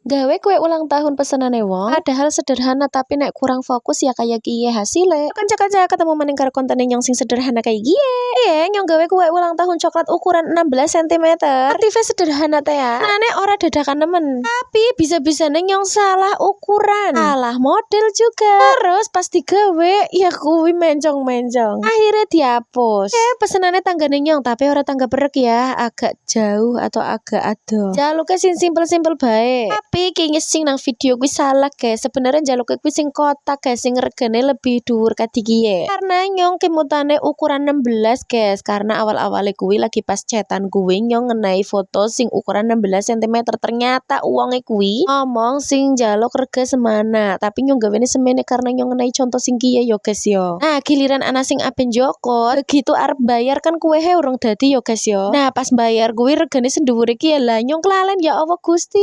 Gawe kue ulang tahun pesenane wong, padahal sederhana tapi nek kurang fokus ya kayak gie hasilnya. Kanca-kanca ketemu maning karo konten nyong sing sederhana kayak gie. Nyong gawe kue ulang tahun coklat ukuran 16 cm. Aktifnya sederhana teh ya. Nane ora dadakan nemen. Tapi bisa-bisanya nyong salah ukuran. Salah model juga. Terus pas digawe ya kuwi mencong-mencong. Akhirnya dihapus. Pesenannya tanggane nyong tapi ora tangga berek ya, agak jauh atau agak adoh. Jaluknya sing simpel-simpel bae. Tapi kayaknya sing nang video gue salah guys. Sebenarnya jaluknya gue sing kotak guys, sing regane lebih dhuwur kadigie. Karena nyong kemutane ukuran 16 guys. Karena awal-awalnya gue lagi pas chatan gue nyong ngenai foto sing ukuran 16 cm. Ternyata uangnya gue ngomong sing jaluk rega semana. Tapi nyong gawene semene karena nyong ngenai contoh sing kiye yo guys yo. Nah giliran ana sing apen joko begitu arep bayar kan kue urung dadi yo guys yo. Nah pas bayar gue regane sendhuwur iki lah nyong kelalen ya Allah Gusti.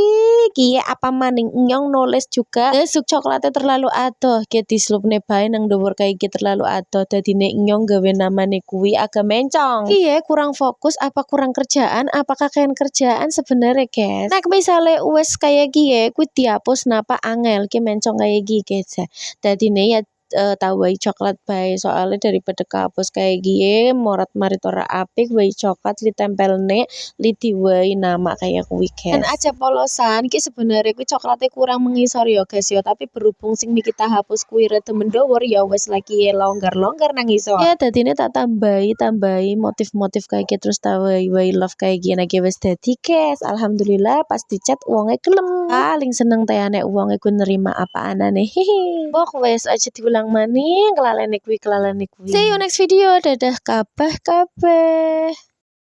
Kiye apa maning nyong nulis juga besuk coklatnya terlalu adoh ki dislupne bae nang dhuwur kayak gitu terlalu adoh dadine nyong gawe namane kuwi agak mencong. Kiye kurang fokus apa kurang kerjaan apa kakean kerjaan sebenarnya guys. Nek misale wes kayak gie kuwi dihapus napa angel ki mencong kayak gie guys. Dadine ya tawai coklat bae soalnya daripada kehapus kayak gie morat marit ora apik wae coklat ditempelne li diwai nama kayak kuwi guys. Dan aja polosan ki sebenarnya kuwi coklatnya kurang mengisor ya guys ya, tapi berhubung sing kita hapus kuwi rada mendowor ya wes lagi longgar-longgar nang isor. Ya dadine tak tambahi motif-motif kayak gitu terus tawai love kayak gini lagi wes dadi guys. Alhamdulillah pas dicat uangnya gelem. Paling seneng teh nek uangnya ku nerima apa anane. Hehe. Bok wes aja diulang maning kelalene kuwi. See you next video. Dadah kabeh.